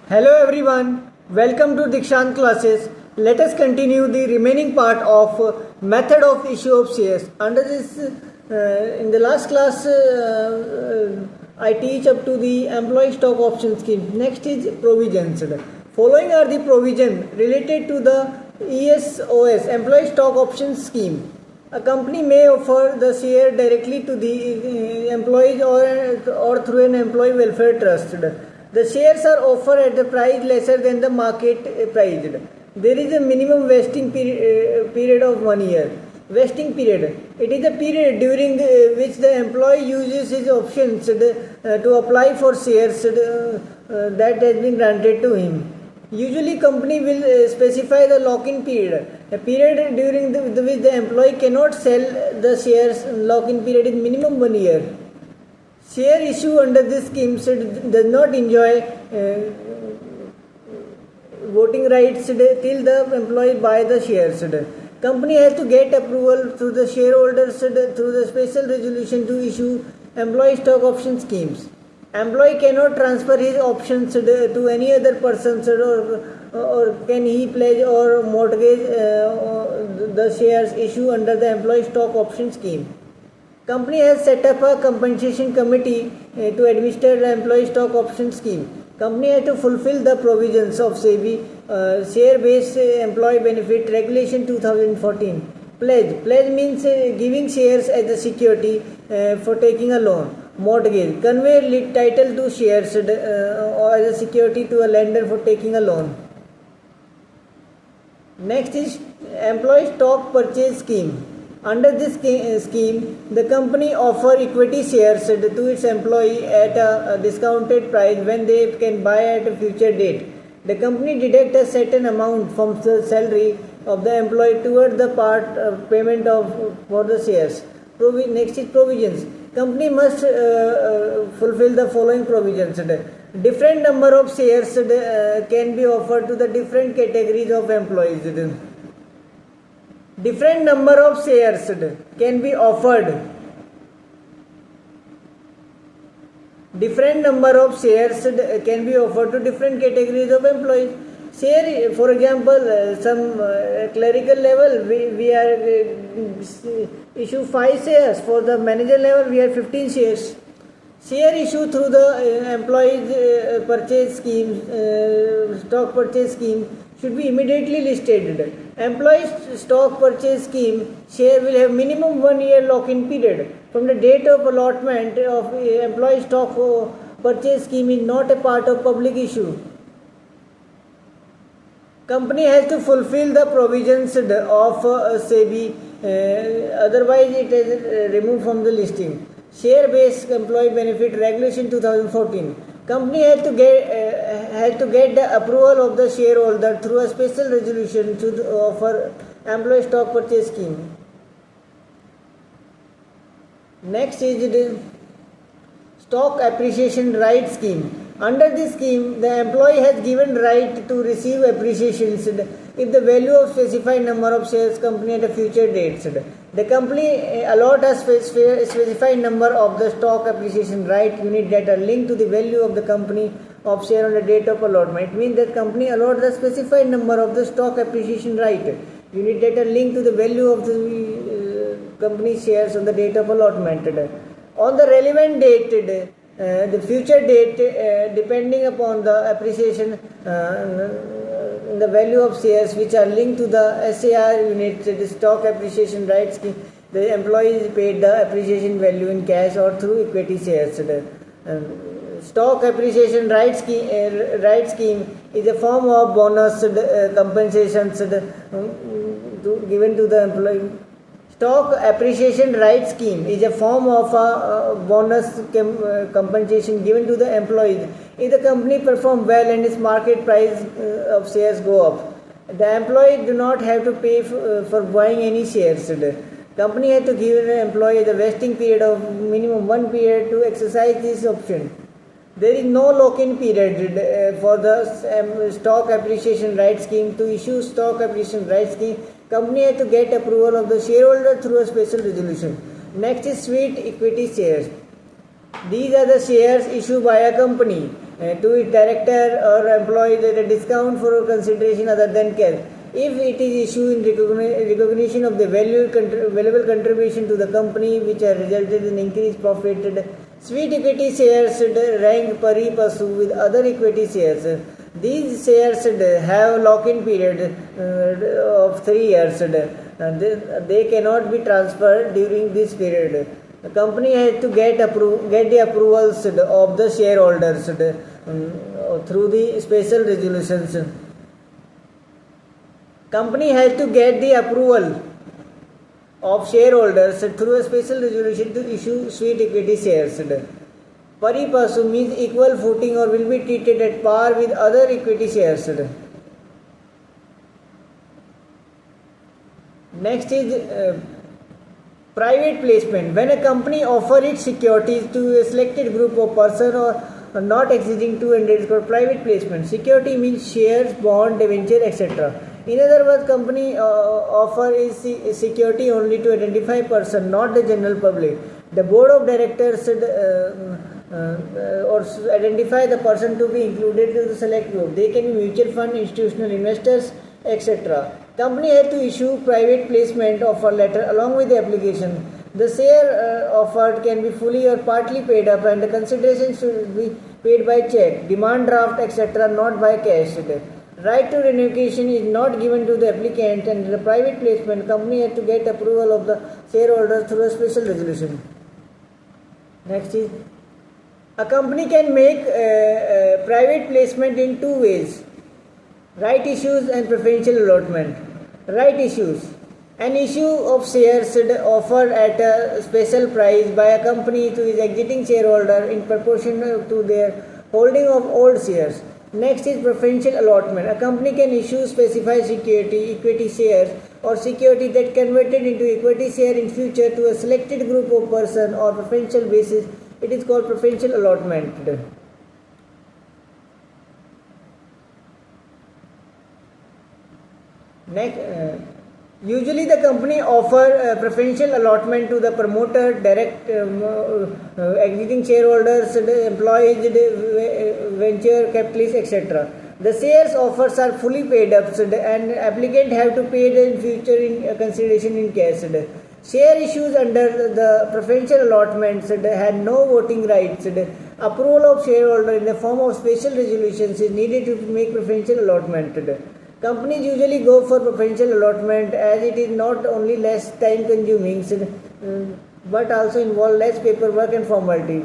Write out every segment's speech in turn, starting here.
Hello everyone, welcome to Dikshant classes. Let us continue the remaining part of method of issue of shares. Under this, in the last class, I teach up to the employee stock option scheme. Next is provisions. Following are the provision related to the ESOS, employee stock option scheme. A company may offer the share directly to the employees or through an employee welfare trust. The shares are offered at a price lesser than the market price. There is a minimum vesting period of 1 year. Vesting period. It is a period during which the employee uses his options to apply for shares that has been granted to him. Usually, company will specify the lock-in period. A period during which the employee cannot sell the shares. Lock-in period is minimum 1 year. Share issue under this scheme does not enjoy voting rights till the employee buy the shares. Company has to get approval through the shareholders through the special resolution to issue employee stock option schemes. Employee cannot transfer his options to any other person or can he pledge or mortgage the shares issue under the employee stock option scheme. Company has set up a compensation committee to administer the employee stock option scheme. Company has to fulfill the provisions of SEBI share-based employee benefit regulation 2014. Pledge means giving shares as a security for taking a loan. Mortgage, convey title to shares or as a security to a lender for taking a loan. Next is employee stock purchase scheme. Under this scheme, the company offer equity shares to its employee at a discounted price when they can buy at a future date. The company deducts a certain amount from the salary of the employee toward the part payment for the shares. Next is provisions. Company must fulfill the following provisions. Different number of shares can be offered to the different categories of employees. Different number of shares can be offered. Different number of shares can be offered to different categories of employees. Share, for example, some clerical level we are issue 5 shares. For the manager level we have 15 shares. Share issue through the employees purchase scheme, stock purchase scheme should be immediately listed. Employee stock purchase scheme share will have minimum 1 year lock-in period. From the date of allotment of employee stock purchase scheme is not a part of public issue. Company has to fulfill the provisions of SEBI, otherwise it is removed from the listing. Share-based employee benefit regulation 2014. Company has to get the approval of the shareholder through a special resolution to offer employee stock purchase scheme. Next is stock appreciation right scheme. Under this scheme, the employee has given right to receive appreciations if the value of specified number of shares company at a future date. The company allot a specified number of the stock appreciation right unit that are linked to the value of the company of share on the date of allotment. It means that company allot the specified number of the stock appreciation right unit that are linked to the value of the company shares on the date of allotment. On the relevant date, the future date, depending upon the appreciation, the value of shares which are linked to the SAR unit, the stock appreciation rights scheme, the employee is paid the appreciation value in cash or through equity shares. Stock appreciation rights scheme is a form of bonus compensations given to the employee. Stock appreciation right scheme is a form of a bonus compensation given to the employees if the company performs well and its market price of shares go up. The employee do not have to pay for buying any shares. Company has to give an employee the vesting period of minimum 1 period to exercise this option. There is no lock-in period for the stock appreciation right scheme. To issue stock appreciation right scheme, company has to get approval of the shareholder through a special resolution. Next is sweet equity shares. These are the shares issued by a company to its director or employees at a discount for consideration other than cash. If it is issued in recognition of the valuable contribution to the company which has resulted in increased profit, sweet equity shares rank pari passu with other equity shares. These shares have lock-in period of 3 years. They cannot be transferred during this period. The company has to get the approvals of the shareholders through the special resolutions. Company has to get the approval of shareholders through a special resolution to issue sweet equity shares. Pari passu means equal footing or will be treated at par with other equity shares. Next is private placement. When a company offers its securities to a selected group of persons or not exceeding 200 for private placement. Security means shares, bond, debenture, etc. In other words, company offer is security only to identify person, not the general public. The board of directors or identify the person to be included to the select group. They can be mutual fund, institutional investors, etc. Company has to issue private placement offer letter along with the application. The share offered can be fully or partly paid up, and the consideration should be paid by check, demand draft, etc., not by cash. Right to revocation is not given to the applicant, and the private placement company has to get approval of the shareholders through a special resolution. Next is a company can make private placement in 2 ways: right issues and preferential allotment. Right issues: an issue of shares offered at a special price by a company to its exiting shareholder in proportion to their holding of old shares. Next is preferential allotment. A company can issue specified security, equity shares, or security that converted into equity share in future to a selected group of person or preferential basis. It is called preferential allotment. Next, usually the company offer preferential allotment to the promoter, direct exiting shareholders, employees, venture capitalists, etc. The shares offers are fully paid up, and applicant have to pay in future in consideration in cash. Share issues under the preferential allotments had no voting rights. Approval of shareholder in the form of special resolutions is needed to make preferential allotment. Companies usually go for preferential allotment as it is not only less time consuming but also involve less paperwork and formality.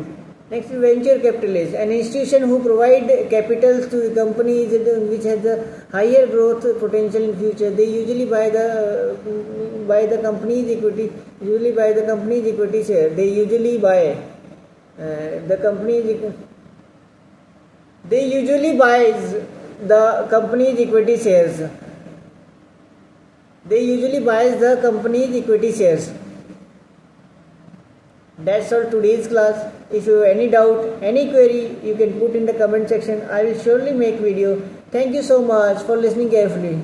Next is venture capitalists, an institution who provide capitals to companies which has a higher growth potential in future. They usually buy the company's equity. Usually buy the company's equity share. They usually buy the company's. They usually buys the company's equity shares. They usually buys the company's equity shares. That's all today's class. If you have any doubt, any query, you can put in the comment section. I will surely make video. Thank you so much for listening carefully.